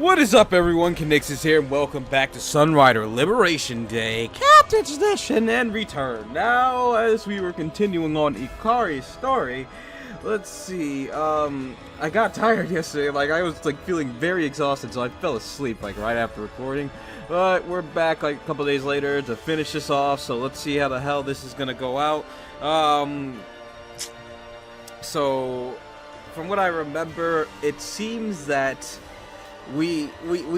What is up, everyone? Conixis here, and welcome back to Sunrider Liberation Day, Captain's Edition, and Return. Now, as we were continuing on Ikari's story, let's see, I got tired yesterday, I was, feeling very exhausted, so I fell asleep, right after recording. But we're back, a couple days later to finish this off, so let's see how the hell this is gonna go out. So, from what I remember, it seems that we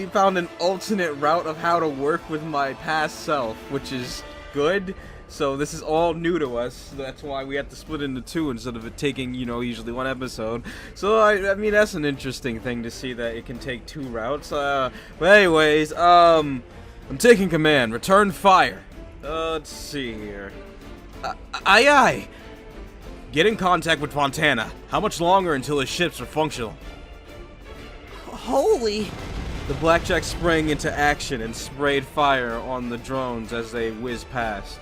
found an alternate route of how to work with my past self, which is good. So this is all new to us. That's why we have to split into two instead of it taking, usually one episode. So I mean, that's an interesting thing to see that it can take two routes. But anyways, I'm taking command. Return fire. Let's see here. Aye aye. Get in contact with Fontana. How much longer until his ships are functional? Holy! The Blackjack sprang into action and sprayed fire on the drones as they whizzed past.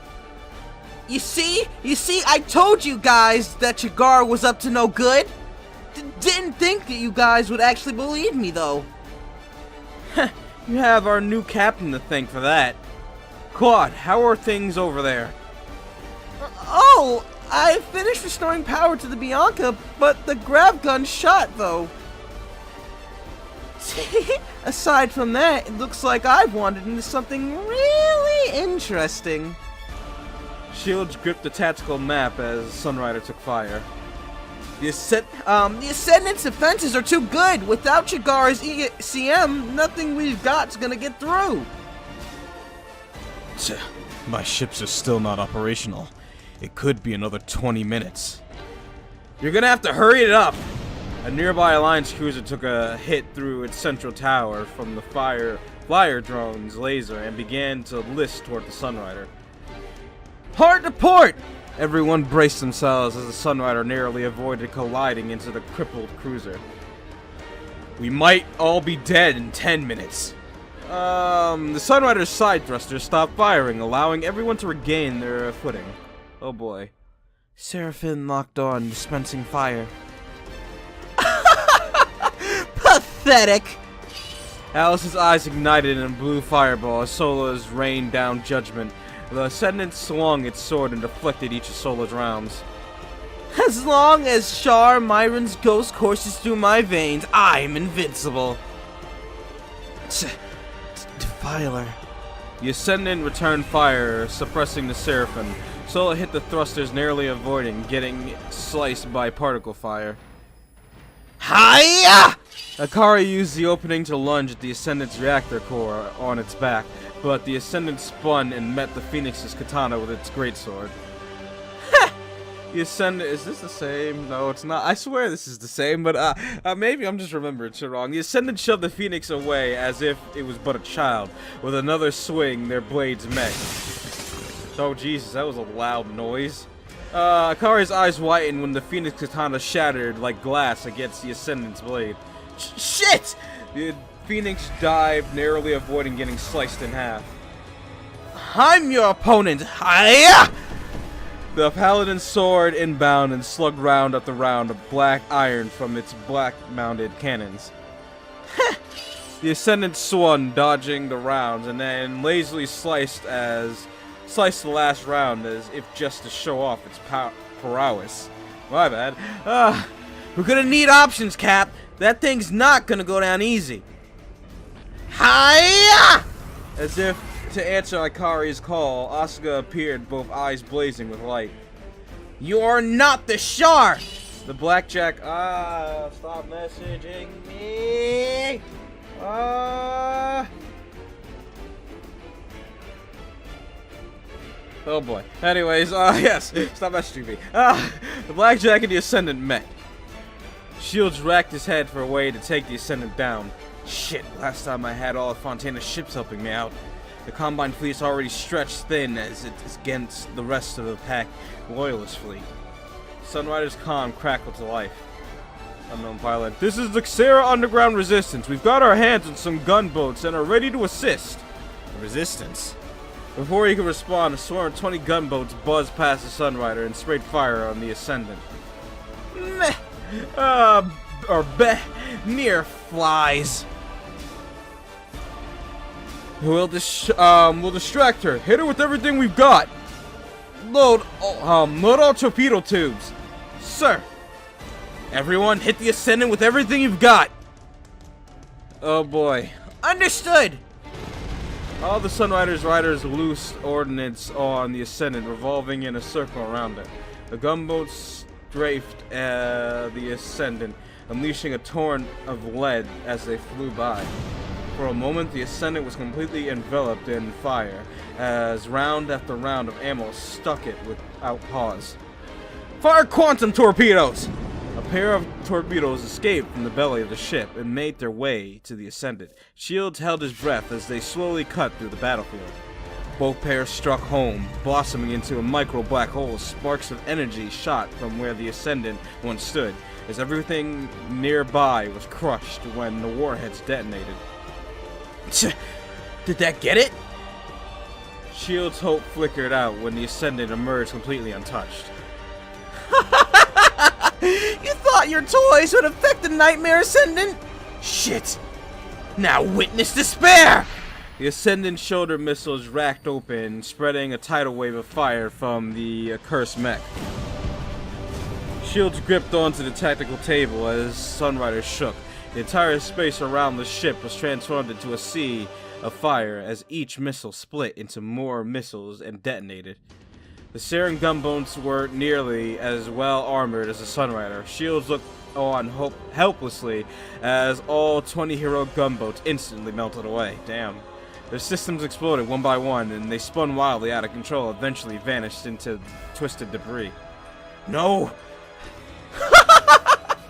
You see, I told you guys that Chigar was up to no good. Didn't think that you guys would actually believe me, though. You have our new captain to thank for that. Claude, how are things over there? Oh, I finished restoring power to the Bianca, but the grav gun shot, though. Aside from that, it looks like I've wandered into something really interesting. Shields gripped the tactical map as Sunrider took fire. The Ascendant's defenses are too good. Without Chigar's ECM, nothing we've got's gonna get through. My ships are still not operational. It could be another 20 minutes. You're gonna have to hurry it up! A nearby Alliance cruiser took a hit through its central tower from the flyer drone's laser and began to list toward the Sunrider. Hard to port! Everyone braced themselves as the Sunrider narrowly avoided colliding into the crippled cruiser. We might all be dead in 10 minutes. The Sunrider's side thrusters stopped firing, allowing everyone to regain their footing. Oh boy. Seraphim locked on, dispensing fire. Pathetic! Alice's eyes ignited in a blue fireball as Sola's rained down judgment. The Ascendant swung its sword and deflected each of Sola's rounds. As long as Char Myron's ghost courses through my veins, I'm invincible. Defiler. The Ascendant returned fire, suppressing the Seraphim. Sola hit the thrusters, narrowly avoiding getting sliced by particle fire. Hiya! Akari used the opening to lunge at the Ascendant's reactor core on its back, but the Ascendant spun and met the Phoenix's katana with its greatsword. The Ascendant, is this the same? No, it's not. I swear this is the same, but maybe I'm just remembering shit wrong. The Ascendant shoved the Phoenix away as if it was but a child. With another swing, their blades met. Oh Jesus, that was a loud noise. Akari's eyes widened when the Phoenix katana shattered like glass against the Ascendant's blade. Shit! The Phoenix dived, narrowly avoiding getting sliced in half. I'm your opponent! Hiya! The Paladin's sword inbound and slugged round after round of black iron from its black-mounted cannons. The Ascendant swung, dodging the rounds, and then lazily sliced the last round as if just to show off its prowess. My bad. We're gonna need options, Cap. That thing's not gonna go down easy. Hiya! As if to answer Akari's call, Asuka appeared, both eyes blazing with light. You're not the Char! The Blackjack, stop messaging me! Oh boy. Anyways, yes, stop messaging me. The Blackjack and the Ascendant met. Shields racked his head for a way to take the Ascendant down. Shit, last time I had all of Fontana's ships helping me out. The Combine fleet's already stretched thin as it's against the rest of the pack Loyalist fleet. Sunrider's comm crackled to life. Unknown pilot. This is the Xera Underground Resistance. We've got our hands on some gunboats and are ready to assist. Resistance? Before he could respond, a swarm of 20 gunboats buzzed past the Sunrider and sprayed fire on the Ascendant. Meh. Mere flies. We'll distract her. Hit her with everything we've got. Load all torpedo tubes. Sir. Everyone, hit the Ascendant with everything you've got. Oh boy. Understood. All the Sunrider's riders loosed ordnance on the Ascendant, revolving in a circle around it. The gunboats strafed the Ascendant, unleashing a torrent of lead as they flew by. For a moment, the Ascendant was completely enveloped in fire, as round after round of ammo struck it without pause. Fire quantum torpedoes! A pair of torpedoes escaped from the belly of the ship and made their way to the Ascendant. Shields held his breath as they slowly cut through the battlefield. Both pairs struck home, blossoming into a micro black hole. Sparks of energy shot from where the Ascendant once stood, as everything nearby was crushed when the warheads detonated. Did that get it? Shield's hope flickered out when the Ascendant emerged completely untouched. You thought your toys would affect the Nightmare Ascendant? Shit! Now witness despair! The Ascendant's shoulder missiles racked open, spreading a tidal wave of fire from the accursed mech. Shields gripped onto the tactical table as Sunrider shook. The entire space around the ship was transformed into a sea of fire as each missile split into more missiles and detonated. The Saren gunboats were nearly as well armored as the Sunrider. Shields looked on helplessly as all 20 hero gunboats instantly melted away. Damn. Their systems exploded one by one, and they spun wildly out of control, eventually vanished into twisted debris. No!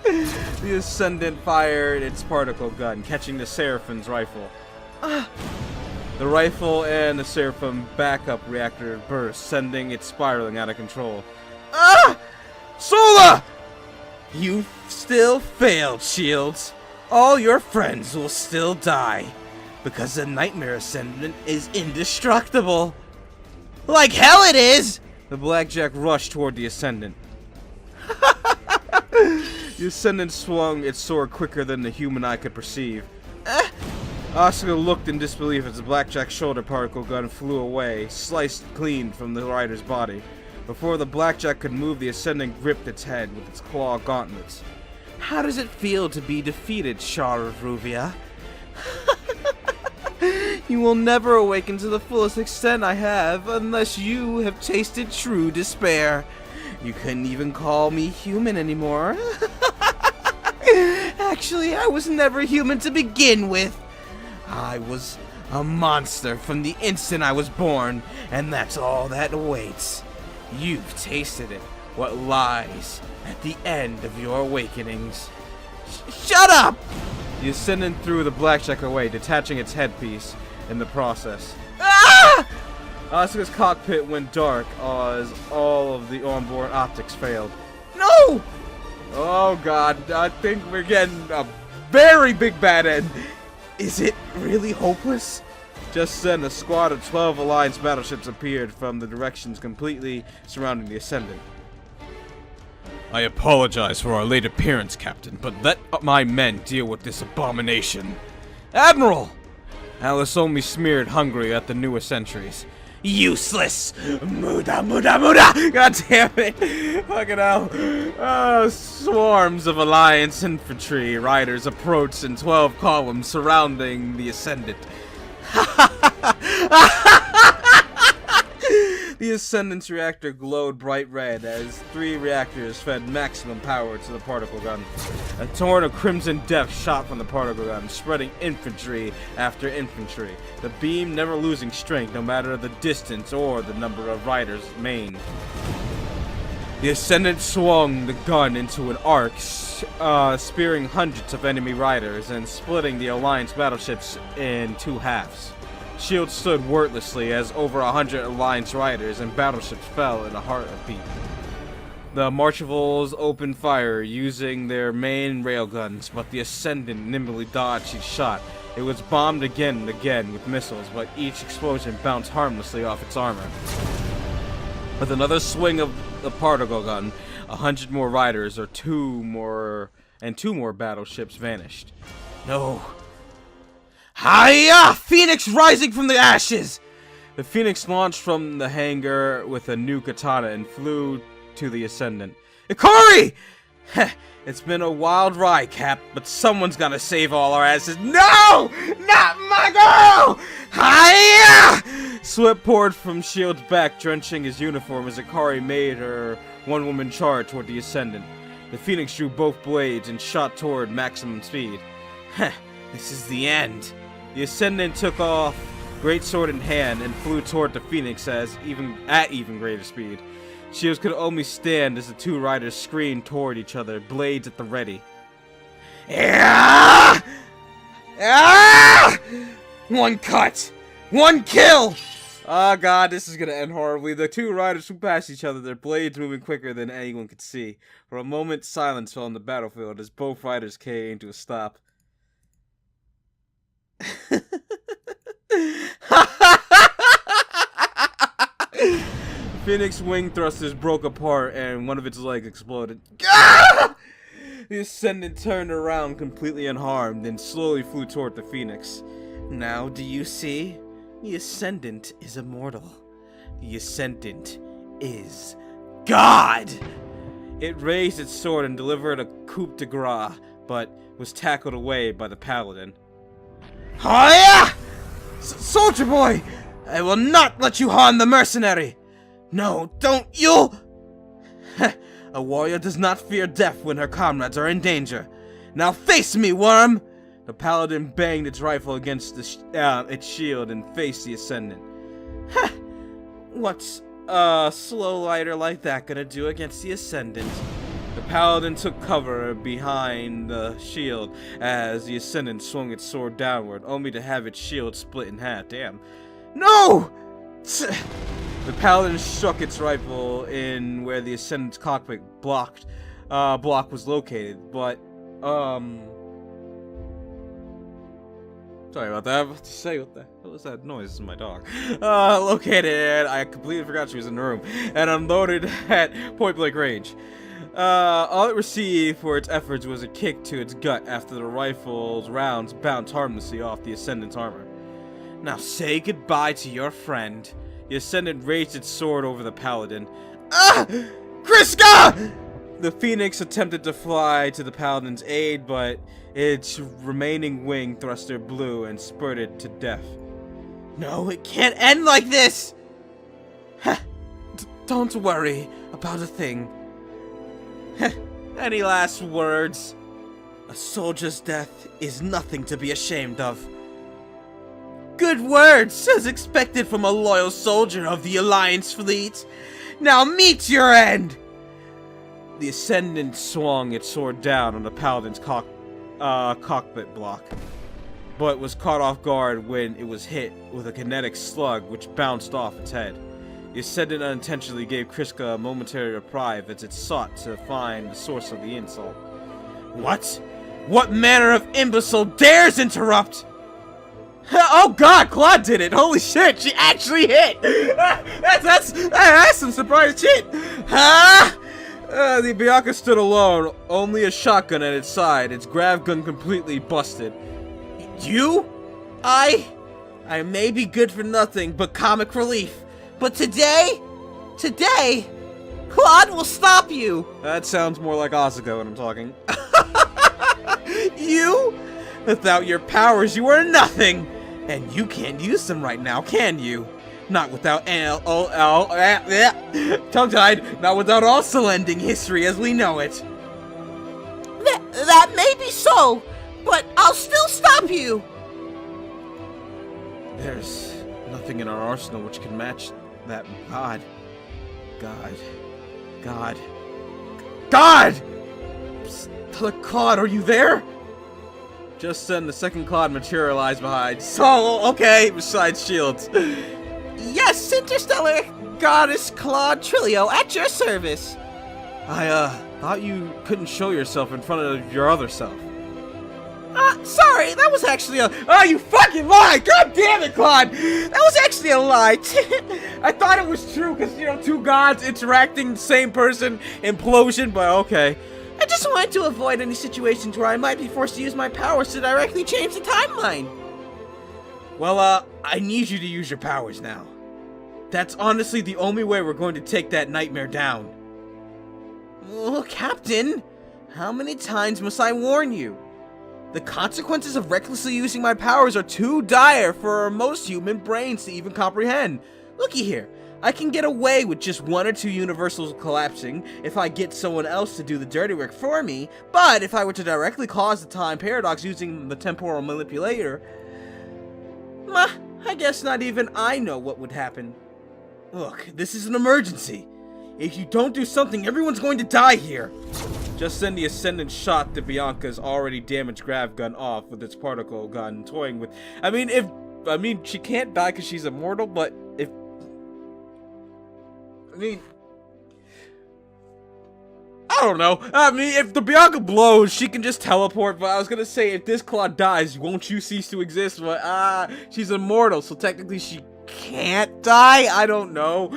The Ascendant fired its particle gun, catching the Seraphim's rifle. The rifle and the Seraphim backup reactor burst, sending it spiraling out of control. Sola! You still failed, Shields. All your friends will still die, because the Nightmare Ascendant is indestructible. Like hell it is! The Blackjack rushed toward the Ascendant. The Ascendant swung its sword quicker than the human eye could perceive. Oscar looked in disbelief as the Blackjack's shoulder particle gun flew away, sliced clean from the rider's body. Before the Blackjack could move, the Ascendant gripped its head with its claw gauntlets. How does it feel to be defeated, Char of Ruvia? You will never awaken to the fullest extent I have, unless you have tasted true despair. You couldn't even call me human anymore. Actually, I was never human to begin with. I was a monster from the instant I was born, and that's all that awaits. You've tasted it, what lies at the end of your awakenings. Shut up! The Ascendant threw the Blackjack away, detaching its headpiece in the process. Ah! Oscar's cockpit went dark as all of the onboard optics failed. No! Oh god, I think we're getting a very big bad end. Is it really hopeless? Just then, a squad of 12 Alliance battleships appeared from the directions completely surrounding the Ascendant. I apologize for our late appearance, Captain, but let my men deal with this abomination. Admiral! Alice only smeared hungry at the newest entries. Useless! Muda, muda, muda! God damn it! Fucking hell. Swarms of Alliance infantry riders approached in 12 columns surrounding the Ascendant. The Ascendant's reactor glowed bright red as 3 reactors fed maximum power to the particle gun. A torrent of crimson death shot from the particle gun, spreading infantry after infantry, the beam never losing strength no matter the distance or the number of riders main. The Ascendant swung the gun into an arc, spearing hundreds of enemy riders and splitting the Alliance battleships in 2 halves. Shield stood wordlessly as over 100 Alliance riders and battleships fell in a heartbeat. The Marchevals opened fire using their main railguns, but the Ascendant nimbly dodged each shot. It was bombed again and again with missiles, but each explosion bounced harmlessly off its armor. With another swing of the particle gun, 100 more riders or 2 more battleships vanished. No. Hiya! Phoenix rising from the ashes! The Phoenix launched from the hangar with a new katana and flew to the Ascendant. Ikari! It's been a wild ride, Cap, but someone's gotta save all our asses. No! Not my girl! Hiya! Sweat poured from Shield's back, drenching his uniform as Ikari made her one-woman charge toward the Ascendant. The Phoenix drew both blades and shot toward maximum speed. This is the end. The Ascendant took off, great sword in hand, and flew toward the Phoenix at even greater speed. Shields could only stand as the two riders screamed toward each other, blades at the ready. Yeah! Ah! One cut! One kill! Oh god, this is gonna end horribly. The two riders flew past each other, their blades moving quicker than anyone could see. For a moment, silence fell on the battlefield as both riders came to a stop. Phoenix wing thrusters broke apart and one of its legs exploded. The Ascendant turned around completely unharmed and slowly flew toward the Phoenix. Now do you see? The Ascendant is immortal. The Ascendant is God! It raised its sword and delivered a coup de grace, but was tackled away by the Paladin. Hiya! Soldier boy! I will not let you harm the mercenary! No, don't you! A warrior does not fear death when her comrades are in danger. Now face me, worm! The Paladin banged its rifle against its shield and faced the Ascendant. What's a slow rider like that gonna do against the Ascendant? The Paladin took cover behind the shield as the Ascendant swung its sword downward, only to have its shield split in half. Damn. No! The Paladin struck its rifle in where the Ascendant's cockpit block was located, but, sorry about that. I was about to say, what the hell was that noise? This is my dog. Located, I completely forgot she was in the room, and unloaded at point-blank range. All it received for its efforts was a kick to its gut after the rifle's rounds bounced harmlessly off the Ascendant's armor. Now say goodbye to your friend. The Ascendant raised its sword over the Paladin. Ah! Kriska! The Phoenix attempted to fly to the Paladin's aid, but its remaining wing thruster blew and spurted to death. No, it can't end like this! Don't worry about a thing. Any last words? A soldier's death is nothing to be ashamed of. Good words, as expected from a loyal soldier of the Alliance fleet. Now meet your end! The Ascendant swung its sword down on the Paladin's cockpit block, but was caught off guard when it was hit with a kinetic slug which bounced off its head. The Ascendant unintentionally gave Kriska a momentary reprieve as it sought to find the source of the insult. What? What manner of imbecile dares interrupt? Oh god, Claude did it! Holy shit, she actually hit! That's some surprise shit! Huh? The Bianca stood alone, only a shotgun at its side, its grav gun completely busted. You? I may be good for nothing but comic relief, but today, Claude will stop you! That sounds more like Asuka when I'm talking. You? Without your powers, you are nothing! And you can't use them right now, can you? Not without tongue-tied, not without also ending history as we know it. That may be so, but I'll still stop you! There's nothing in our arsenal which can match that. God! Psst, Claude, are you there? Just then, the second Claude materialized behind. So, okay, besides shields. Yes, Interstellar Goddess Claude Trilio, at your service. I, thought you couldn't show yourself in front of your other self. Sorry, that was actually a— Oh, you fucking lied! God damn it, Claude! That was actually a lie. I thought it was true, because, you know, two gods interacting, same person, implosion, but okay. I just wanted to avoid any situations where I might be forced to use my powers to directly change the timeline. Well, I need you to use your powers now. That's honestly the only way we're going to take that nightmare down. Oh, Captain, how many times must I warn you? The consequences of recklessly using my powers are too dire for most human brains to even comprehend. Looky here, I can get away with just one or two universals collapsing if I get someone else to do the dirty work for me, but if I were to directly cause the time paradox using the temporal manipulator, I guess not even I know what would happen. Look, this is an emergency. If you don't do something, everyone's going to die here. Just then the Ascendant shot the Bianca's already damaged grav gun off with its particle gun, toying with... I mean, she can't die because she's immortal, but if... I don't know. I mean, if the Bianca blows, she can just teleport, but I was gonna say, if this Claude dies, won't you cease to exist? But, she's immortal, so technically she can't die? I don't know.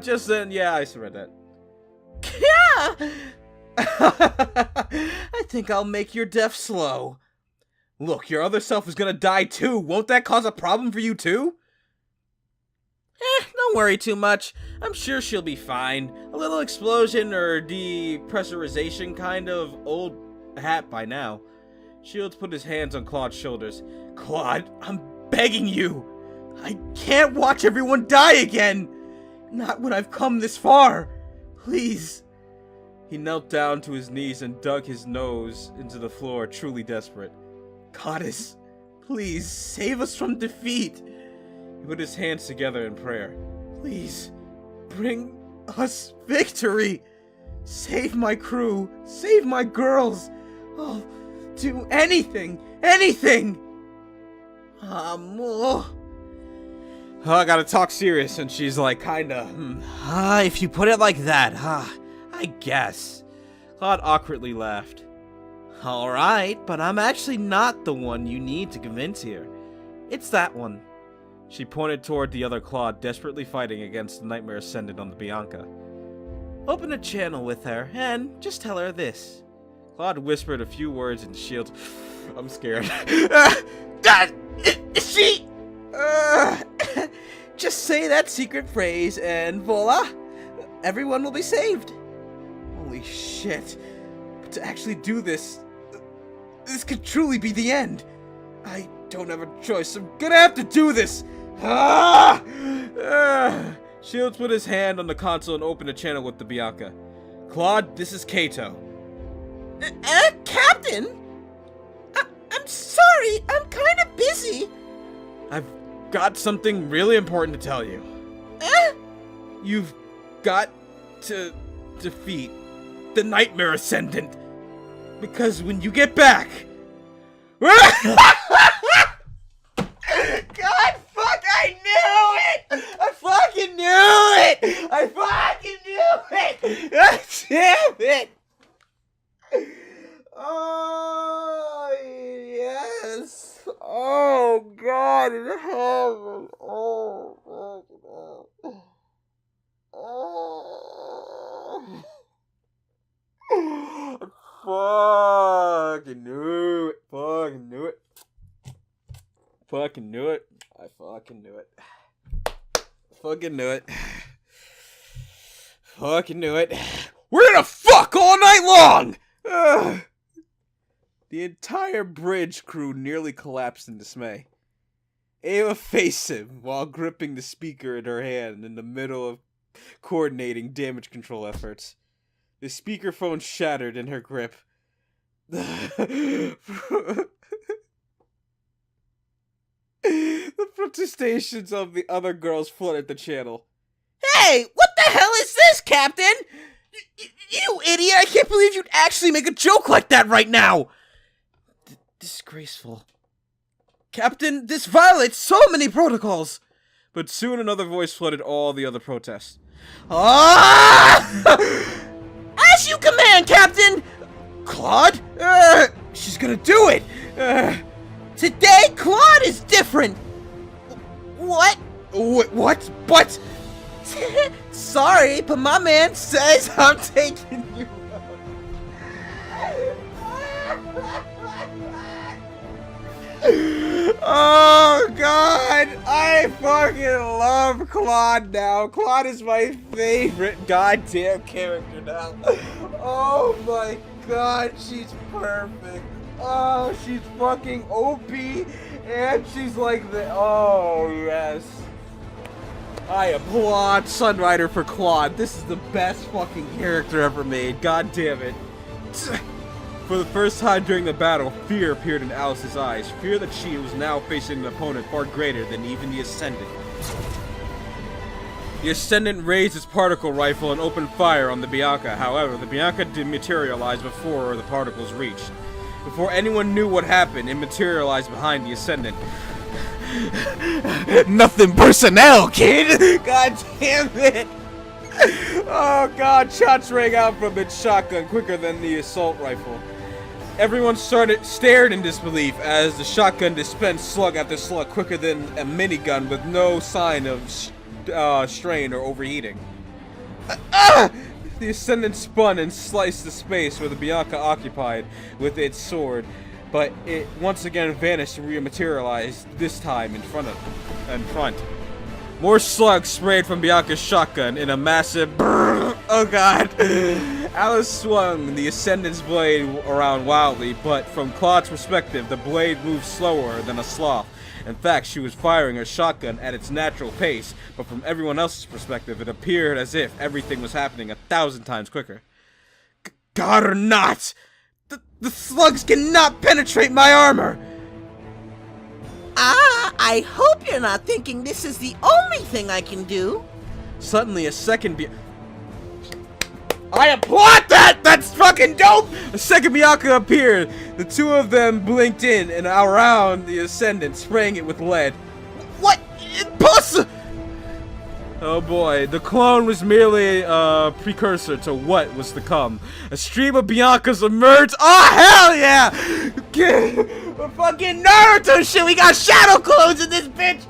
Just then, yeah, I read that. Yeah! I think I'll make your death slow. Look, your other self is gonna die too. Won't that cause a problem for you too? Don't worry too much. I'm sure she'll be fine. A little explosion or depressurization kind of old hat by now. Shields put his hands on Claude's shoulders. Claude, I'm begging you. I can't watch everyone die again. Not when I've come this far. Please. He knelt down to his knees and dug his nose into the floor, truly desperate. Goddess, please save us from defeat. He put his hands together in prayer. Please, bring us victory. Save my crew. Save my girls. I'll do anything. Anything. I gotta talk serious, and she's like, kinda, if you put it like that, I guess. Claude awkwardly laughed. Alright, but I'm actually not the one you need to convince here. It's that one. She pointed toward the other Claude, desperately fighting against the Nightmare Ascendant on the Bianca. Open a channel with her, and just tell her this. Claude whispered a few words in Shield's... I'm scared. She... Just say that secret phrase, and voila! Everyone will be saved. Holy shit. But to actually do this... This could truly be the end. I don't have a choice. I'm gonna have to do this. Shields put his hand on the console and opened a channel with the Bianca. Claude, this is Kato. Captain? I'm sorry. I'm kind of busy. I've got something really important to tell you. You've got to defeat the Nightmare Ascendant. Because when you get back... God, fuck, I knew it! I fucking knew it! I fucking knew it! Damn it! Oh, yes! Oh, God in heaven! Oh, fucking hell. Oh. Fucking knew it! Fucking knew it! Fucking knew it. I fucking knew it. Fucking knew it. Fucking knew it. We're gonna fuck all night long! The entire bridge crew nearly collapsed in dismay. Ava faced him while gripping the speaker in her hand in the middle of coordinating damage control efforts. The speakerphone shattered in her grip. The protestations of the other girls flooded the channel. Hey, what the hell is this, Captain? You idiot, I can't believe you'd actually make a joke like that right now! Disgraceful. Captain, this violates so many protocols! But soon another voice flooded all the other protests. As you command, Captain! Claude? She's gonna do it! Today, Claude is different! What? What? But... Sorry, but my man says I'm taking you out. Oh god, I fucking love Claude now. Claude is my favorite goddamn character now. Oh my god, she's perfect. Oh, she's fucking OP, and she's like the, oh yes. I applaud Sunrider for Claude. This is the best fucking character ever made. God damn it. For the first time during the battle, fear appeared in Alice's eyes. Fear that she was now facing an opponent far greater than even the Ascendant. The Ascendant raised its particle rifle and opened fire on the Bianca. However, the Bianca dematerialized before the particles reached. Before anyone knew what happened, it materialized behind the Ascendant. Nothing personnel, kid! God damn it! Oh god, shots rang out from its shotgun quicker than the assault rifle. Everyone stared in disbelief as the shotgun dispensed slug after slug quicker than a minigun with no sign of strain or overheating. The Ascendant spun and sliced the space where the Bianca occupied with its sword, but it once again vanished and rematerialized, this time in front. More slugs sprayed from Bianca's shotgun in a massive brrr. Oh god. Alice swung the Ascendant's blade around wildly, but from Claude's perspective, the blade moved slower than a sloth. In fact, she was firing her shotgun at its natural pace, but from everyone else's perspective, it appeared as if everything was happening 1,000 times quicker. God or not! The slugs cannot penetrate my armor! I hope you're not thinking this is the only thing I can do. Suddenly, a second I applaud that! That's fucking dope! A second Bianca appeared. The two of them blinked in and around the Ascendant, spraying it with lead. What? Impossible! Oh boy, the clone was merely a precursor to what was to come. A stream of Biancas emerged. Oh hell yeah! Fucking Naruto shit, we got shadow clones in this bitch!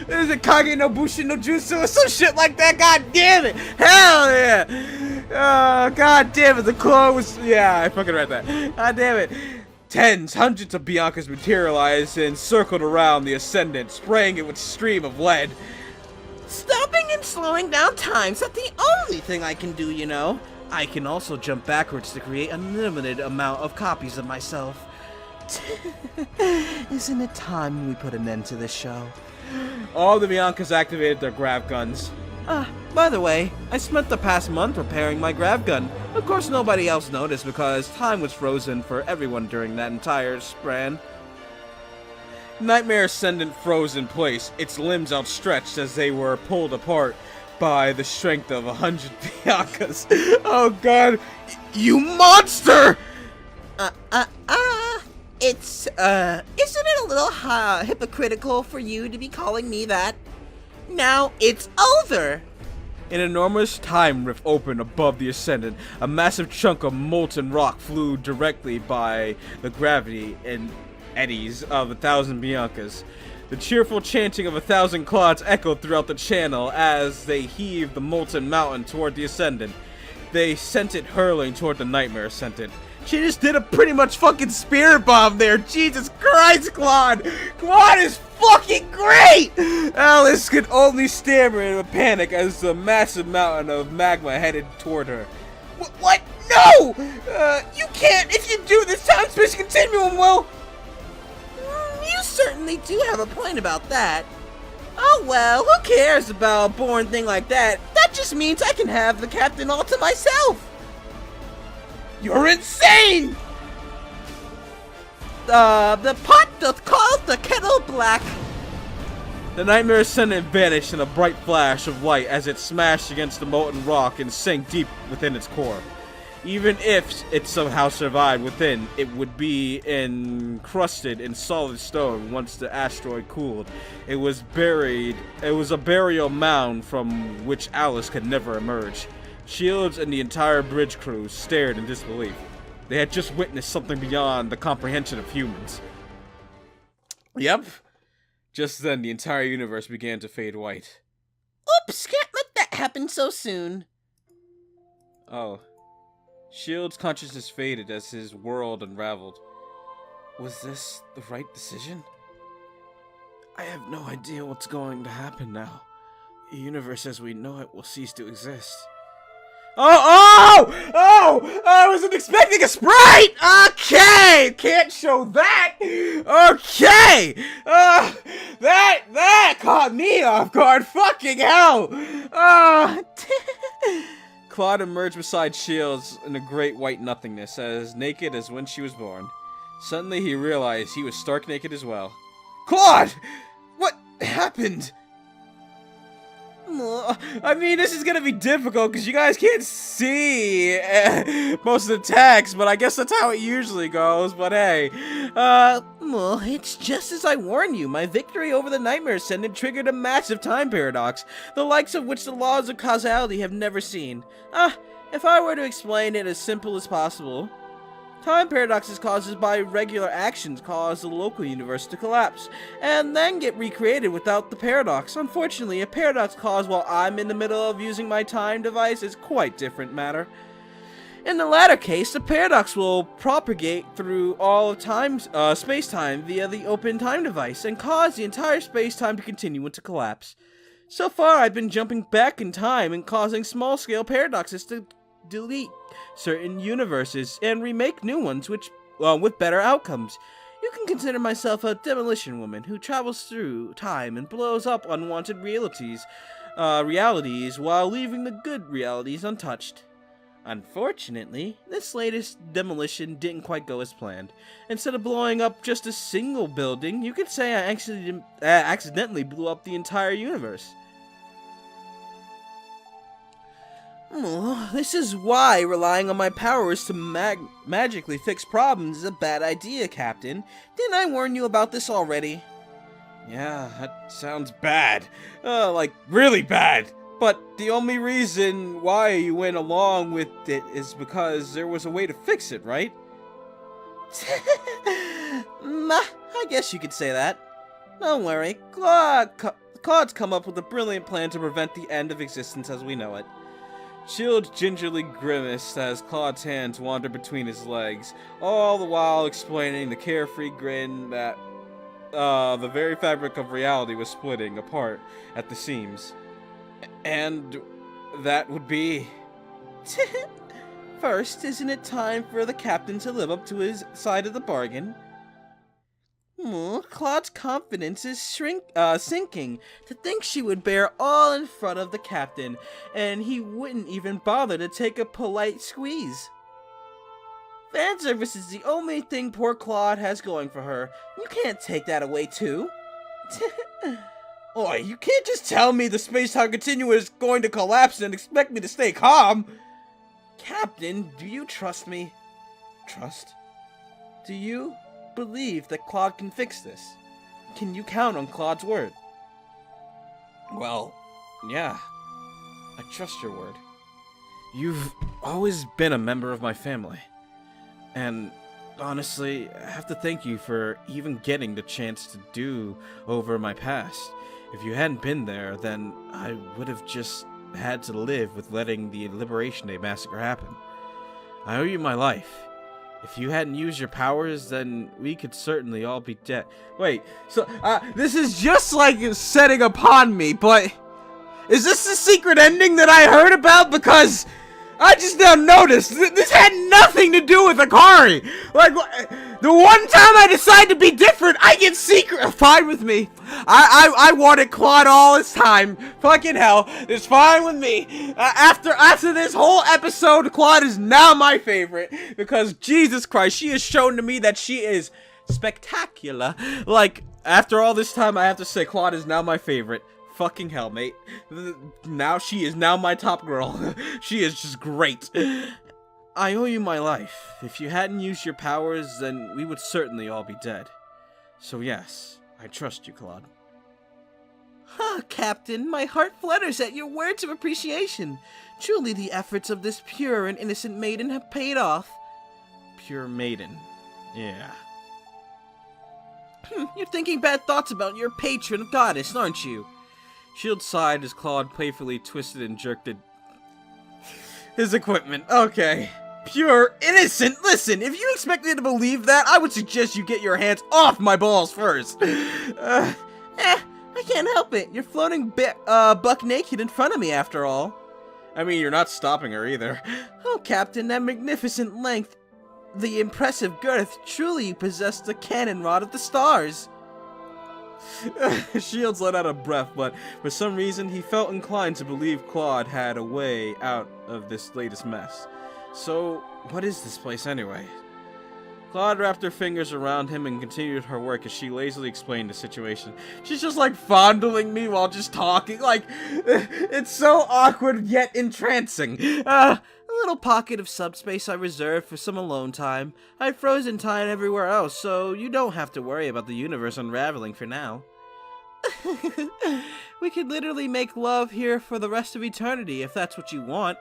There's a Kage no Bushi no Jutsu or some shit like that, god damn it! Hell yeah! God damn it, the clone was, yeah, I fucking read that. God damn it. Tens, hundreds of Biancas materialized and circled around the Ascendant, spraying it with a stream of lead. Stopping and slowing down time's not the only thing I can do, you know. I can also jump backwards to create an unlimited amount of copies of myself. Isn't it time we put an end to this show? All the Biancas activated their grav guns. By the way, I spent the past month repairing my grav gun. Of course, nobody else noticed because time was frozen for everyone during that entire span. Nightmare Ascendant froze in place, its limbs outstretched as they were pulled apart by the strength of 100 Biancas. Oh god, you monster! Isn't it a little hypocritical for you to be calling me that? Now it's over! An enormous time rift opened above the Ascendant. A massive chunk of molten rock flew directly by the gravity and eddies of 1,000 Biancas. The cheerful chanting of 1,000 Claudes echoed throughout the channel as they heaved the molten mountain toward the Ascendant. They sent it hurling toward the Nightmare Ascendant. She just did a pretty much fucking spirit bomb there. Jesus Christ, Claude! Claude is fucking great! Alice could only stammer in a panic as the massive mountain of magma headed toward her. What? No! You can't! If you do, this time-space continuum will... You certainly do have a point about that. Oh well, who cares about a boring thing like that? That just means I can have the captain all to myself. You're insane! The pot doth call the kettle black. The Nightmare Ascendant vanished in a bright flash of light as it smashed against the molten rock and sank deep within its core. Even if it somehow survived within, it would be encrusted in solid stone once the asteroid cooled. It was a burial mound from which Alice could never emerge. Shields and the entire bridge crew stared in disbelief. They had just witnessed something beyond the comprehension of humans. Yep. Just then, the entire universe began to fade white. Oops, can't let that happen so soon. Oh. Shield's consciousness faded as his world unraveled. Was this the right decision? I have no idea what's going to happen now. The universe as we know it will cease to exist. Oh! I wasn't expecting a Sprite! Okay! Can't show that! Okay! That caught me off guard! Fucking hell! Claude emerged beside Shields in a great white nothingness, as naked as when she was born. Suddenly he realized he was stark naked as well. Claude! What happened? I mean, this is gonna be difficult because you guys can't see most of the text, but I guess that's how it usually goes. But hey, Well, it's just as I warned you. My victory over the Nightmare Ascendant triggered a massive time paradox, the likes of which the laws of causality have never seen. If I were to explain it as simple as possible, time paradoxes caused by regular actions cause the local universe to collapse, and then get recreated without the paradox. Unfortunately, a paradox caused while I'm in the middle of using my time device is quite different matter. In the latter case, the paradox will propagate through all of space-time via the open time device, and cause the entire space-time to continue into collapse. So far, I've been jumping back in time and causing small-scale paradoxes to delete certain universes and remake new ones with better outcomes. You can consider myself a demolition woman who travels through time and blows up unwanted realities while leaving the good realities untouched. Unfortunately, this latest demolition didn't quite go as planned. Instead of blowing up just a single building, you could say I accidentally blew up the entire universe. This is why relying on my powers to magically fix problems is a bad idea, Captain. Didn't I warn you about this already? Yeah, that sounds bad. Like, really bad. But the only reason why you went along with it is because there was a way to fix it, right? I guess you could say that. Don't worry, Claude's come up with a brilliant plan to prevent the end of existence as we know it. Shield gingerly grimaced as Claude's hands wandered between his legs, all the while explaining the carefree grin that the very fabric of reality was splitting apart at the seams. And that would be... First, isn't it time for the captain to live up to his side of the bargain? Claude's confidence is sinking. To think she would bear all in front of the captain, and he wouldn't even bother to take a polite squeeze. Fan service is the only thing poor Claude has going for her. You can't take that away too. Oi, you can't just tell me the space-time continuum is going to collapse and expect me to stay calm! Captain, do you trust me? Trust? Do you believe that Claude can fix this? Can you count on Claude's word? Well, yeah. I trust your word. You've always been a member of my family. And honestly, I have to thank you for even getting the chance to do over my past. If you hadn't been there, then I would have just had to live with letting the Liberation Day massacre happen. I owe you my life. If you hadn't used your powers, then we could certainly all be dead. Wait, so, this is just like setting upon me, but is this the secret ending that I heard about? Because I just now noticed this had nothing to do with Akari. Like, the one time I decide to be different, I get secret. Fine with me. I wanted Claude all this time. Fucking hell, it's fine with me. After this whole episode, Claude is now my favorite because Jesus Christ, she has shown to me that she is spectacular. Like, after all this time, I have to say Claude is now my favorite. Fucking hell, mate. Now she is now my top girl. She is just great. I owe you my life. If you hadn't used your powers, then we would certainly all be dead. So yes, I trust you, Claude. Captain, my heart flutters at your words of appreciation. Truly the efforts of this pure and innocent maiden have paid off. Pure maiden. Yeah. You're thinking bad thoughts about your patron goddess, aren't you? Shield sighed as Claude playfully twisted and jerked his equipment. Okay. pure innocent. Listen, if you expect me to believe that, I would suggest you get your hands off my balls first. I can't help it. You're floating buck naked in front of me after all. I mean, you're not stopping her either. Oh, Captain, that magnificent length, the impressive girth, truly you possess the cannon rod of the stars. Shields let out a breath, but for some reason he felt inclined to believe Claude had a way out of this latest mess. So, what is this place anyway? Claude wrapped her fingers around him and continued her work as she lazily explained the situation. She's just like fondling me while just talking, like, it's so awkward yet entrancing. A little pocket of subspace I reserved for some alone time. I've frozen time everywhere else, so you don't have to worry about the universe unraveling for now. We could literally make love here for the rest of eternity if that's what you want.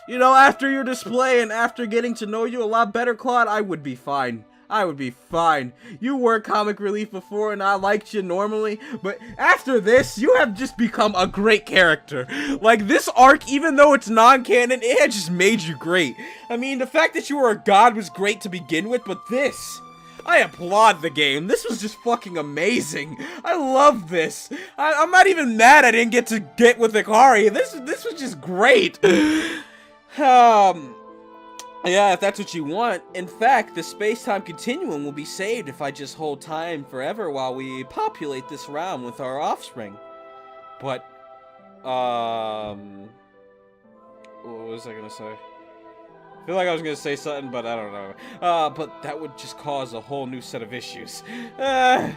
You know, after your display and after getting to know you a lot better, Claude, I would be fine. I would be fine. You were comic relief before and I liked you normally, but after this, you have just become a great character. Like, this arc, even though it's non-canon, it had just made you great. I mean, the fact that you were a god was great to begin with, but this... I applaud the game. This was just fucking amazing. I love this. I'm not even mad I didn't get to get with Ikari. This was just great. Yeah, if that's what you want. In fact, the space-time continuum will be saved if I just hold time forever while we populate this realm with our offspring. But, what was I gonna say? I feel like I was gonna say something, but I don't know. But that would just cause a whole new set of issues. I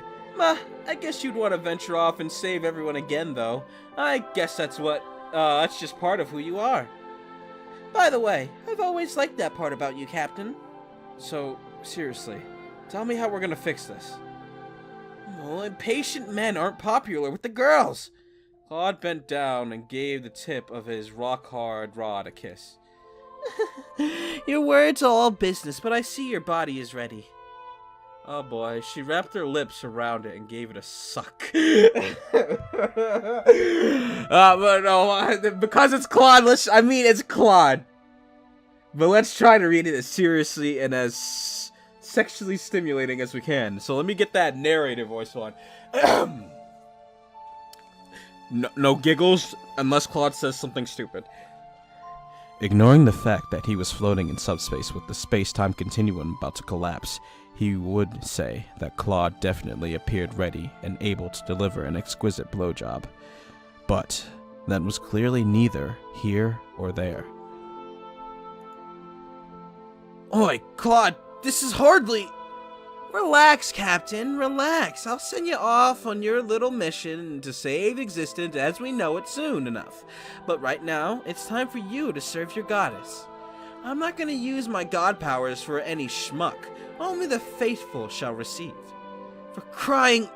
guess you'd want to venture off and save everyone again, though. I guess that's just part of who you are. By the way, I've always liked that part about you, Captain. So, seriously, tell me how we're gonna fix this. Well, impatient men aren't popular with the girls. Claude bent down and gave the tip of his rock-hard rod a kiss. Your words are all business, but I see your body is ready. Oh boy, she wrapped her lips around it and gave it a suck. But no, because it's Claude, it's Claude. But let's try to read it as seriously and as sexually stimulating as we can. So let me get that narrator voice on. No giggles unless Claude says something stupid. Ignoring the fact that he was floating in subspace with the space-time continuum about to collapse, he would say that Claude definitely appeared ready and able to deliver an exquisite blowjob. But that was clearly neither here or there. Oi, Claude, this is hardly... Relax, Captain, relax. I'll send you off on your little mission to save existence as we know it soon enough. But right now, it's time for you to serve your goddess. I'm not gonna use my god powers for any schmuck. Only the faithful shall receive. For crying...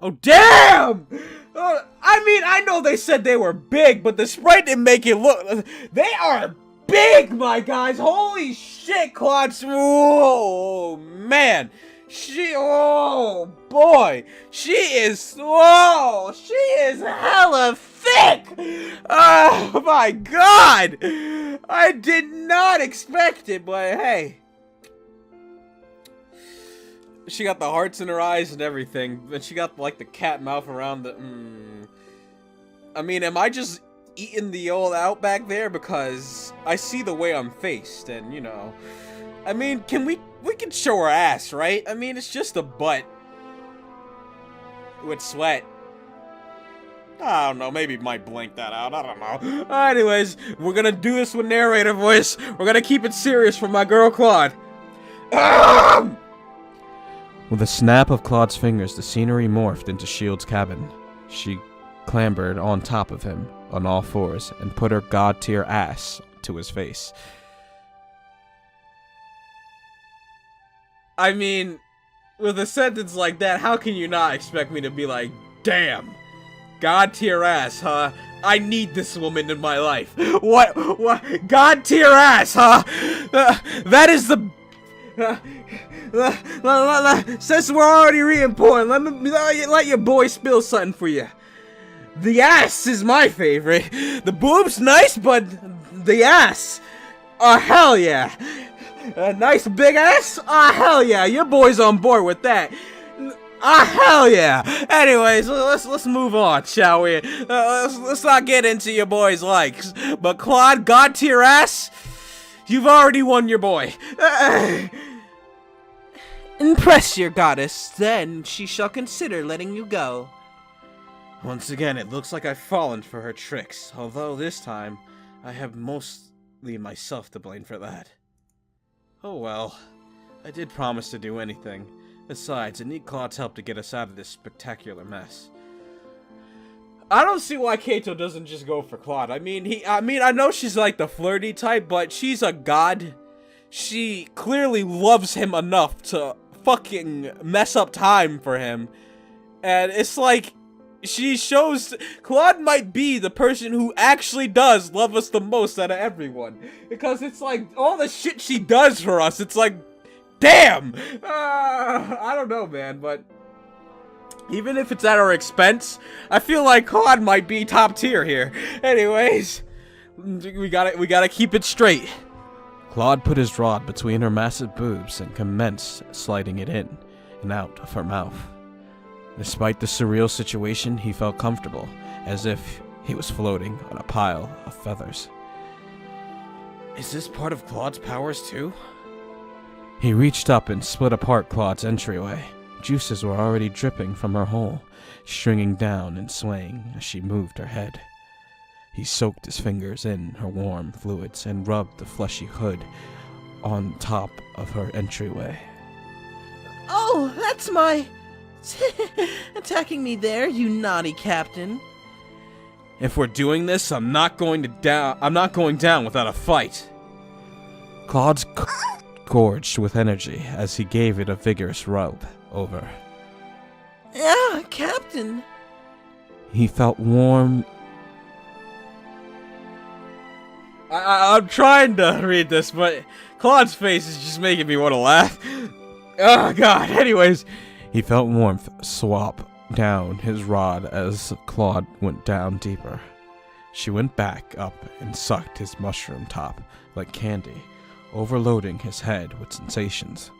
Oh, damn! I mean, I know they said they were big, but the sprite didn't make it look... They are big, my guys! Holy shit, Claude! Oh, man! Oh, boy! She is hella thick! Oh, my God! I did not expect it, but hey... She got the hearts in her eyes and everything, and she got, like, the cat mouth around the... I mean, am I just eating the old out back there? Because I see the way I'm faced, and, you know... I mean, we can show her ass, right? I mean, it's just a butt. With sweat. I don't know, maybe might blank that out, I don't know. Anyways, we're gonna do this with narrator voice. We're gonna keep it serious for my girl, Claude. With a snap of Claude's fingers, the scenery morphed into Shield's cabin. She clambered on top of him, on all fours, and put her god-tier ass to his face. I mean, with a sentence like that, how can you not expect me to be like, damn, god-tier ass, huh? I need this woman in my life. What? God-tier ass, huh? That is the... Since we're already reading porn, let your boy spill something for you. The ass is my favorite. The boob's nice, but the ass. Oh, hell yeah! A nice big ass? Ah, hell yeah! Your boy's on board with that. Ah, hell yeah! Anyways, let's move on, shall we? Let's not get into your boy's likes. But Claude, God tier ass, you've already won your boy. Impress your goddess, then she shall consider letting you go. Once again, it looks like I've fallen for her tricks. Although this time, I have mostly myself to blame for that. Oh well, I did promise to do anything. Besides, I need Claude's help to get us out of this spectacular mess. I don't see why Kato doesn't just go for Claude. I mean, I know she's like the flirty type, but she's a god. She clearly loves him enough to fucking mess up time for him. And it's like, she shows Claude might be the person who actually does love us the most out of everyone. Because it's like, all the shit she does for us, it's like, damn! I don't know, man, but even if it's at our expense, I feel like Claude might be top tier here. Anyways, we gotta keep it straight. Claude put his rod between her massive boobs and commenced sliding it in and out of her mouth. Despite the surreal situation, he felt comfortable, as if he was floating on a pile of feathers. Is this part of Claude's powers too? He reached up and split apart Claude's entryway. Juices were already dripping from her hole, stringing down and swaying as she moved her head. He soaked his fingers in her warm fluids and rubbed the fleshy hood on top of her entryway. Oh, that's my... attacking me there, you naughty captain. If we're doing this, I'm not going down without a fight. Claude's gorged with energy as he gave it a vigorous rub over. Yeah, captain. He felt warm. I'm trying to read this, but Claude's face is just making me want to laugh. Oh god. Anyways, he felt warmth swap down his rod as Claude went down deeper. She went back up and sucked his mushroom top like candy, overloading his head with sensations.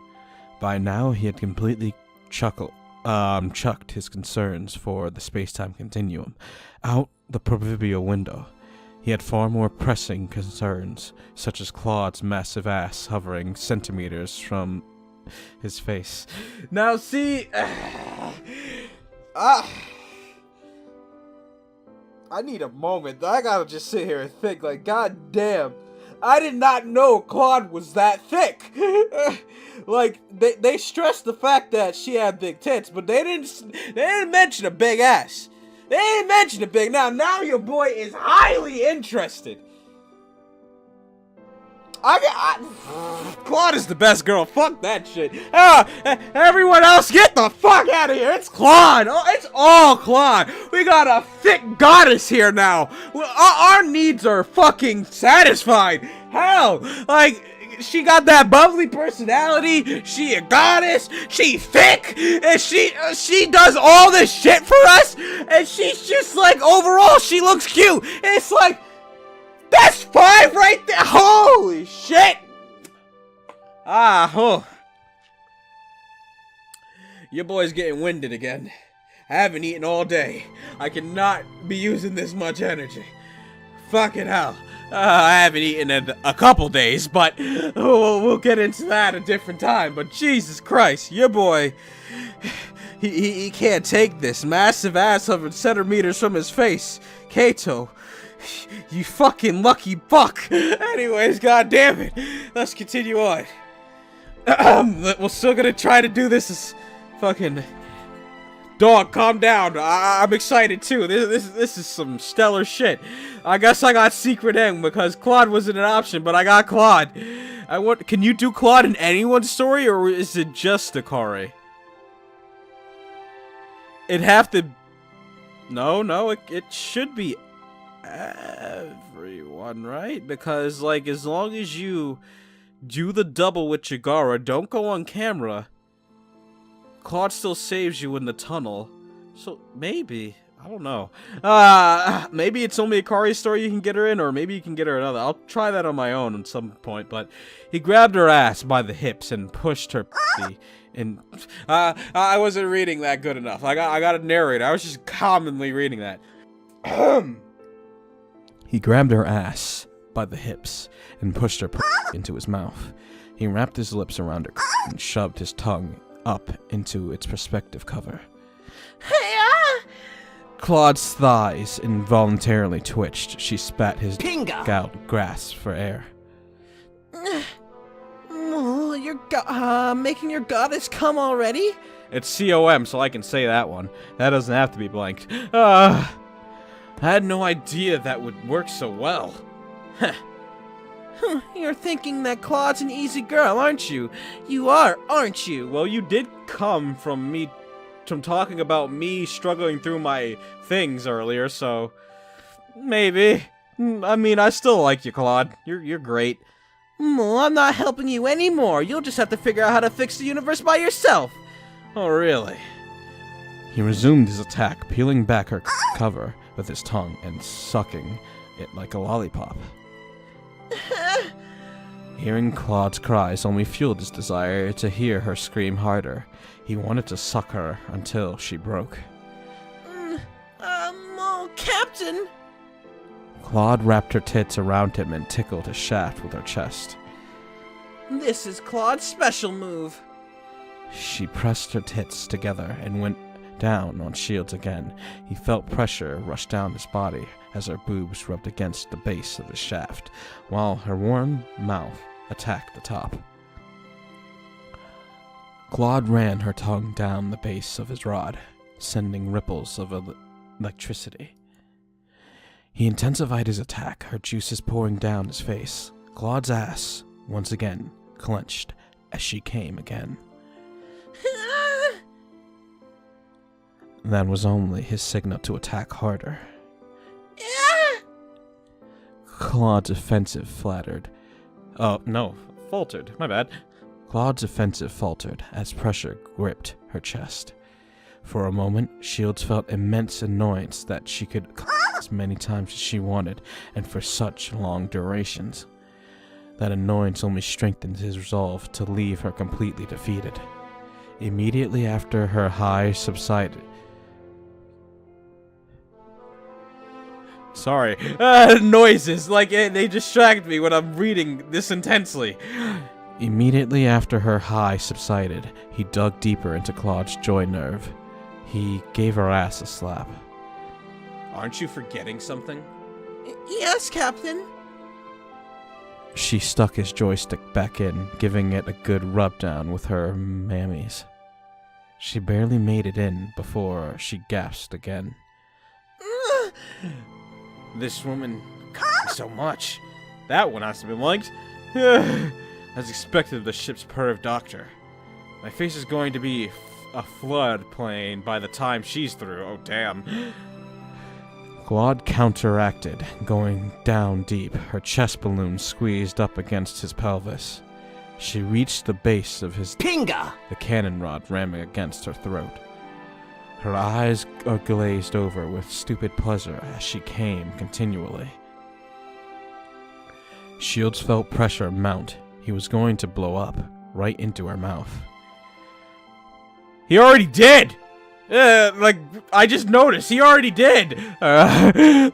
By now, he had completely chucked his concerns for the space-time continuum out the proverbial window. He had far more pressing concerns, such as Claude's massive ass hovering centimeters from his face. Now see, I need a moment. I gotta just sit here and think, like, god damn, I did not know Claude was that thick. Like, they stressed the fact that she had big tits, but they didn't mention a big ass. They didn't mention a big. Now your boy is highly interested. Claude is the best girl. Fuck that shit. Everyone else, get the fuck out of here. It's Claude. Oh, it's all Claude. We got a thick goddess here now. Our needs are fucking satisfied. Hell, like, she got that bubbly personality. She a goddess. She thick. And she does all this shit for us. And she's just like, overall, she looks cute. And it's like, that's 5 right there! Holy shit! Your boy's getting winded again. I haven't eaten all day. I cannot be using this much energy. Fucking hell. I haven't eaten in a couple days, but we'll get into that a different time. But Jesus Christ, your boy, he can't take this. Massive ass hovering centimeters from his face. Kato. You fucking lucky fuck. Anyways, god damn it. Let's continue on. We're still gonna try to do this as fucking... Dog, calm down. I'm excited too. This is some stellar shit. I guess I got Secret M because Claude wasn't an option, but I got Claude. Can you do Claude in anyone's story, or is it just Akari? It'd have to... No, it should be everyone, right? Because, like, as long as you do the double with Chigara, don't go on camera, Claude still saves you in the tunnel. So, maybe. I don't know. Maybe it's only a Kari store you can get her in, or maybe you can get her another. I'll try that on my own at some point, but he grabbed her ass by the hips and pushed her in. I wasn't reading that good enough. I got a narrator. I was just commonly reading that. He grabbed her ass by the hips and pushed her into his mouth. He wrapped his lips around her and shoved his tongue up into its prospective cover. Claude's thighs involuntarily twitched. She spat his out, gasped for air. You're making your goddess come already? It's COM, so I can say that one. That doesn't have to be blanked. I had no idea that would work so well. You're thinking that Claude's an easy girl, aren't you? You are, aren't you? Well, you did come from talking about me struggling through my things earlier, so maybe. I mean, I still like you, Claude. You're great. I'm not helping you anymore. You'll just have to figure out how to fix the universe by yourself. Oh, really? He resumed his attack, peeling back her cover with his tongue and sucking it like a lollipop. Hearing Claude's cries only fueled his desire to hear her scream harder. He wanted to suck her until she broke. Oh, Captain! Claude wrapped her tits around him and tickled his shaft with her chest. This is Claude's special move. She pressed her tits together and went down on Shields again. He felt pressure rush down his body as her boobs rubbed against the base of the shaft, while her warm mouth attacked the top. Claude ran her tongue down the base of his rod, sending ripples of electricity. He intensified his attack, her juices pouring down his face. Claude's ass, once again, clenched as she came again. That was only his signal to attack harder. Claude's offensive faltered. My bad. Claude's offensive faltered as pressure gripped her chest. For a moment, Shields felt immense annoyance that she could as many times as she wanted, and for such long durations. That annoyance only strengthened his resolve to leave her completely defeated. Immediately after her high subsided... Sorry. Noises, they distract me when I'm reading this intensely. Immediately after her high subsided, he dug deeper into Claude's joy nerve. He gave her ass a slap. Aren't you forgetting something? Yes, Captain. She stuck his joystick back in, giving it a good rub down with her mammies. She barely made it in before she gasped again. This woman so much. That one has to be liked. As expected of the ship's perv doctor. My face is going to be a floodplain by the time she's through. Oh, damn. Claude counteracted, going down deep, her chest balloon squeezed up against his pelvis. She reached the base of his pinga, the cannon rod ramming against her throat. Her eyes glazed over with stupid pleasure as she came continually. Shields felt pressure mount. He was going to blow up, right into her mouth. He already did! I just noticed, he already did! That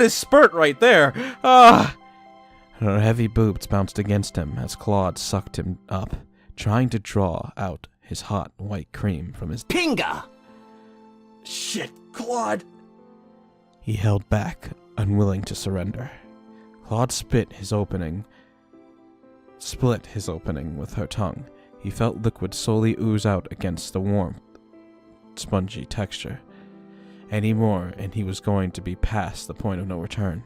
is spurt right there. Her heavy boobs bounced against him as Claude sucked him up, trying to draw out his hot white cream from his pinga. Shit, Claude! He held back, unwilling to surrender. Claude split his opening with her tongue. He felt liquid slowly ooze out against the warm, spongy texture. Any more, and he was going to be past the point of no return.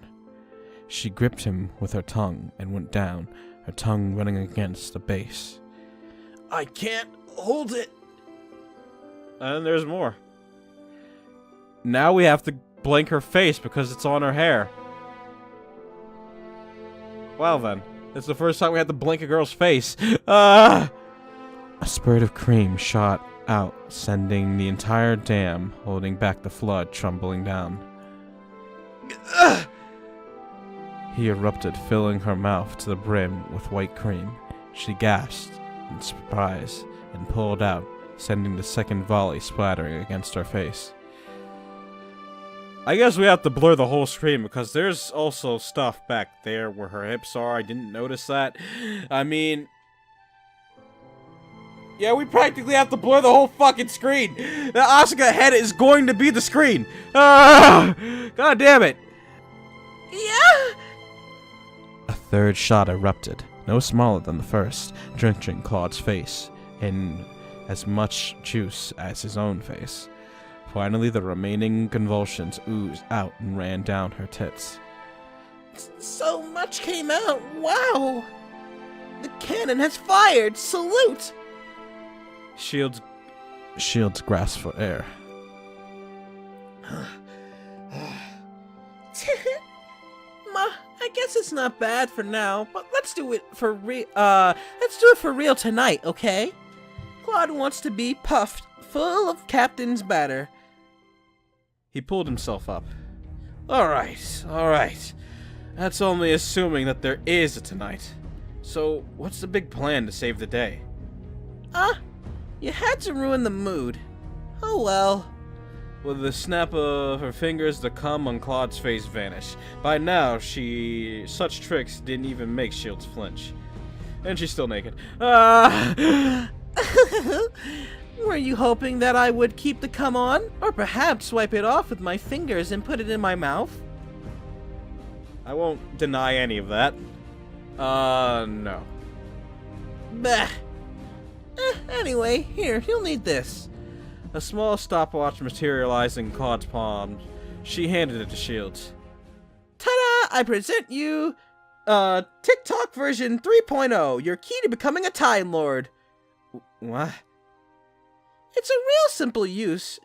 She gripped him with her tongue and went down, her tongue running against the base. I can't hold it. And there's more. Now we have to blink her face because it's on her hair. Well then, it's the first time we had to blink a girl's face. A spurt of cream shot out, sending the entire dam holding back the flood tumbling down. He erupted, filling her mouth to the brim with white cream. She gasped in surprise and pulled out, sending the second volley splattering against her face. I guess we have to blur the whole screen because there's also stuff back there where her hips are. I didn't notice that. I mean... yeah, we practically have to blur the whole fucking screen. The Asuka head is going to be the screen. Ah! God damn it. Yeah! A third shot erupted, no smaller than the first, drenching Claude's face in as much juice as his own face. Finally, the remaining convulsions oozed out and ran down her tits. So much came out. Wow! The cannon has fired. Salute! Shields grasped for air. Ma, I guess it's not bad for now, but let's do it for real tonight, okay? Claude wants to be puffed full of captain's batter. He pulled himself up. Alright. That's only assuming that there is a tonight. So, what's the big plan to save the day? You had to ruin the mood. Oh well. With the snap of her fingers, the cum on Claude's face vanished. By now, such tricks didn't even make Shields flinch. And she's still naked. Were you hoping that I would keep the cum on? Or perhaps wipe it off with my fingers and put it in my mouth? I won't deny any of that. No. Bah. Anyway, here, you'll need this. A small stopwatch materialized in Claude's palm. She handed it to Shields. Ta-da! I present you, TikTok version 3.0, your key to becoming a Time Lord. What? It's a real simple use.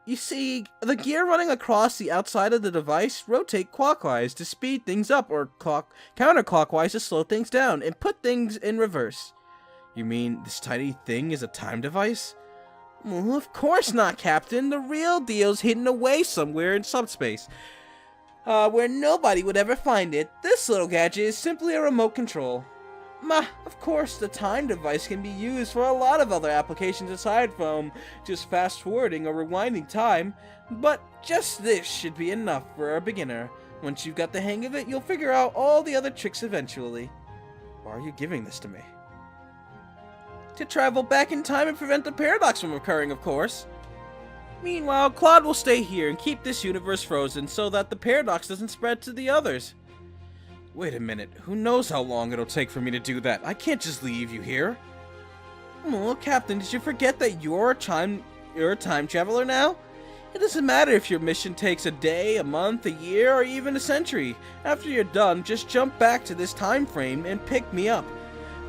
You see, the gear running across the outside of the device rotate clockwise to speed things up or counterclockwise to slow things down and put things in reverse. You mean this tiny thing is a time device? Well, of course not, Captain. The real deal's hidden away somewhere in subspace, where nobody would ever find it. This little gadget is simply a remote control. Of course, the time device can be used for a lot of other applications aside from just fast-forwarding or rewinding time, but just this should be enough for a beginner. Once you've got the hang of it, you'll figure out all the other tricks eventually. Why are you giving this to me? To travel back in time and prevent the paradox from occurring, of course. Meanwhile, Claude will stay here and keep this universe frozen so that the paradox doesn't spread to the others. Wait a minute, who knows how long it'll take for me to do that? I can't just leave you here. Oh, Captain, did you forget that you're a time traveler now? It doesn't matter if your mission takes a day, a month, a year, or even a century. After you're done, just jump back to this time frame and pick me up.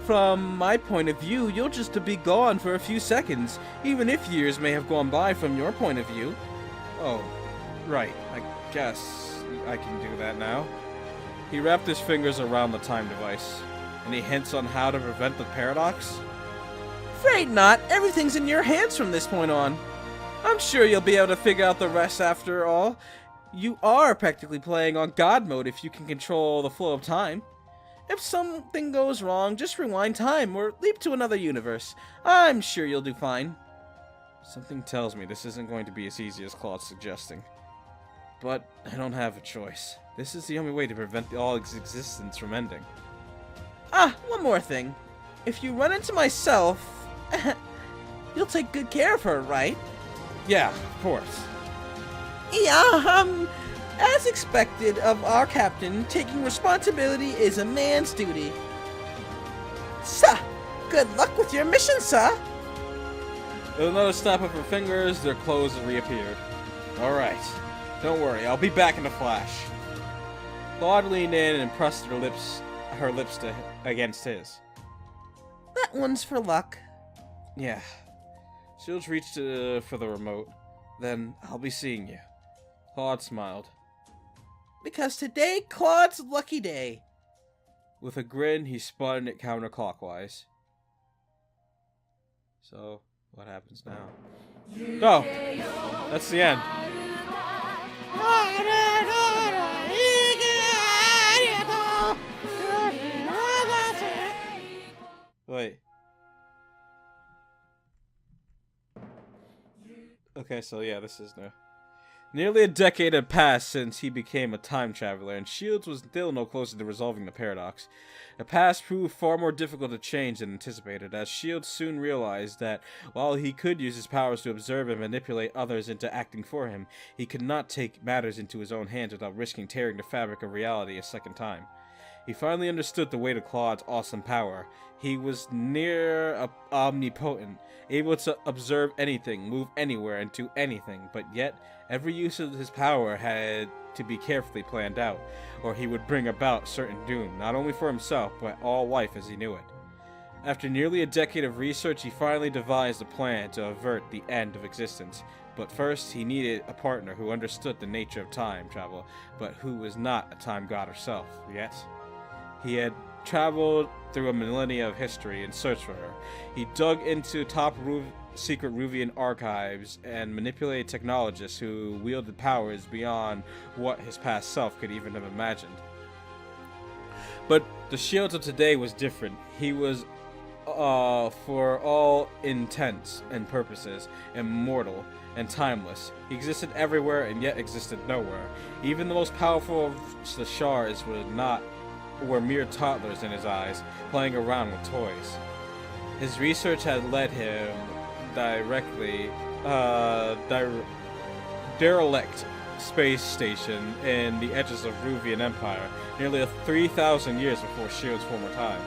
From my point of view, you'll just be gone for a few seconds, even if years may have gone by from your point of view. Oh, right, I guess I can do that now. He wrapped his fingers around the time device. Any hints on how to prevent the paradox? Afraid not. Everything's in your hands from this point on. I'm sure you'll be able to figure out the rest after all. You are practically playing on God mode if you can control the flow of time. If something goes wrong, just rewind time or leap to another universe. I'm sure you'll do fine. Something tells me this isn't going to be as easy as Claude's suggesting. But I don't have a choice. This is the only way to prevent all existence from ending. One more thing. If you run into myself, you'll take good care of her, right? Yeah, of course. Yeah, as expected of our captain, taking responsibility is a man's duty. Sir, good luck with your mission, sir. With another snap of her fingers, their clothes reappeared. Alright, don't worry, I'll be back in a flash. Claude leaned in and pressed her lips against his. That one's for luck. Yeah. Shields reached for the remote. Then I'll be seeing you. Claude smiled. Because today, Claude's lucky day. With a grin, he spun it counterclockwise. So, What happens now? Oh! That's the end. Wait. Okay, so yeah, this is new. Nearly a decade had passed since he became a time traveler, and Shields was still no closer to resolving the paradox. The past proved far more difficult to change than anticipated, as Shields soon realized that while he could use his powers to observe and manipulate others into acting for him, he could not take matters into his own hands without risking tearing the fabric of reality a second time. He finally understood the weight of Claude's awesome power. He was near omnipotent, able to observe anything, move anywhere, and do anything, but yet every use of his power had to be carefully planned out, or he would bring about certain doom, not only for himself, but all life as he knew it. After nearly a decade of research, he finally devised a plan to avert the end of existence. But first, he needed a partner who understood the nature of time travel, but who was not a time god herself, yet. He had traveled through a millennia of history in search for her. He dug into secret Ruvian archives and manipulated technologists who wielded powers beyond what his past self could even have imagined. But the Shields of today was different. He was, for all intents and purposes, immortal and timeless. He existed everywhere and yet existed nowhere. Even the most powerful of the Shars were mere toddlers in his eyes, playing around with toys. His research had led him directly derelict space station in the edges of Ruvian Empire, nearly 3,000 years before Shield's former time.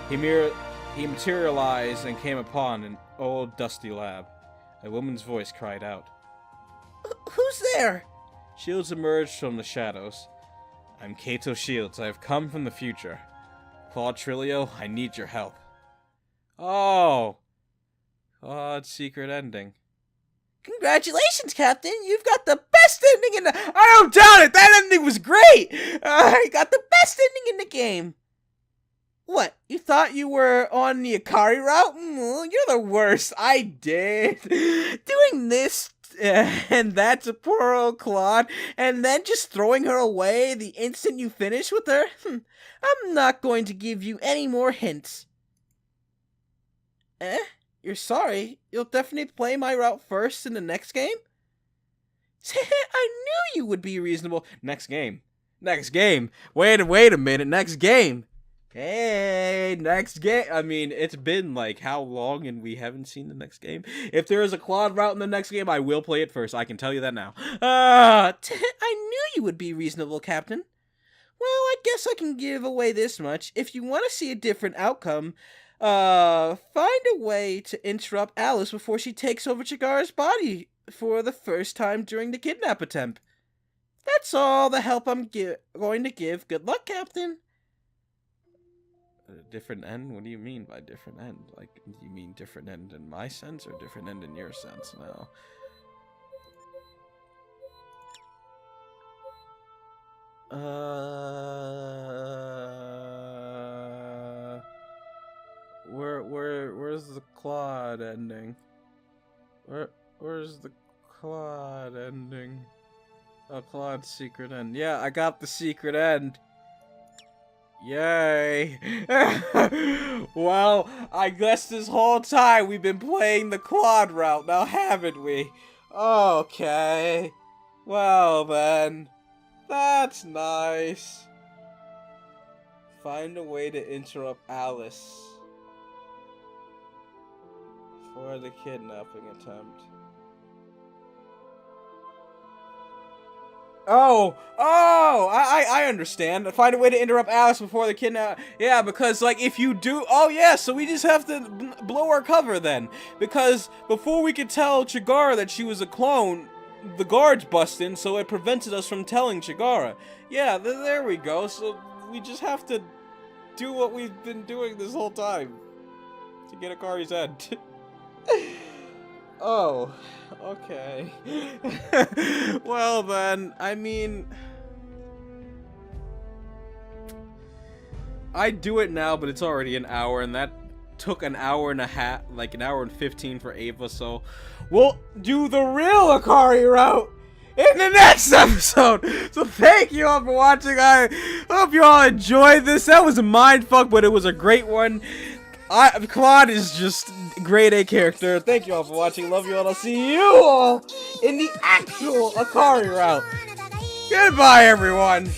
He materialized and came upon an old dusty lab. A woman's voice cried out. Who's there? Shields emerged from the shadows. I'm Kato Shields. I have come from the future. Claude Trilio, I need your help. Oh! Claude's secret ending. Congratulations, Captain! You've got the best ending in the— I don't doubt it! That ending was great! You got the best ending in the game! What, you thought you were on the Akari route? You're the worst. I did. Doing this and that to poor old Claude, and then just throwing her away the instant you finish with her? I'm not going to give you any more hints. You're sorry? You'll definitely play my route first in the next game? I knew you would be reasonable. Next game. Next game. Wait a minute. Next game. Hey, next game. I mean, it's been like how long and we haven't seen the next game? If there is a Claude route in the next game, I will play it first. I can tell you that now. I knew you would be reasonable, Captain. Well, I guess I can give away this much. If you want to see a different outcome, find a way to interrupt Alice before she takes over Chigara's body for the first time during the kidnap attempt. That's all the help I'm going to give. Good luck, Captain. A different end? What do you mean by different end? Like, do you mean different end in my sense or different end in your sense now? Where's the Claude ending? Where's the Claude ending? Oh, Claude's secret end. Yeah, I got the secret end. Yay! Well, I guess this whole time we've been playing the Claude route, now haven't we? Okay. Well then, that's nice. Find a way to interrupt Alice for the kidnapping attempt. I understand. Find a way to interrupt Alice before the kidnap. Yeah, because, like, if you do... Oh, yeah, so we just have to blow our cover, then. Because before we could tell Chigara that she was a clone, the guards bust in, so it prevented us from telling Chigara. Yeah, there we go. So we just have to do what we've been doing this whole time to get Akari's head. Oh, okay. Well then, I mean, I'd do it now, but it's already an hour, and that took an hour and a half, like an hour and 15 for Ava, so we'll do the real Akari route in the next episode. So thank you all for watching. I hope you all enjoyed this. That was a mindfuck, but it was a great one. Claude is just grade A character. Thank you all for watching. Love you all. I'll see you all in the actual Akari route. Goodbye, everyone.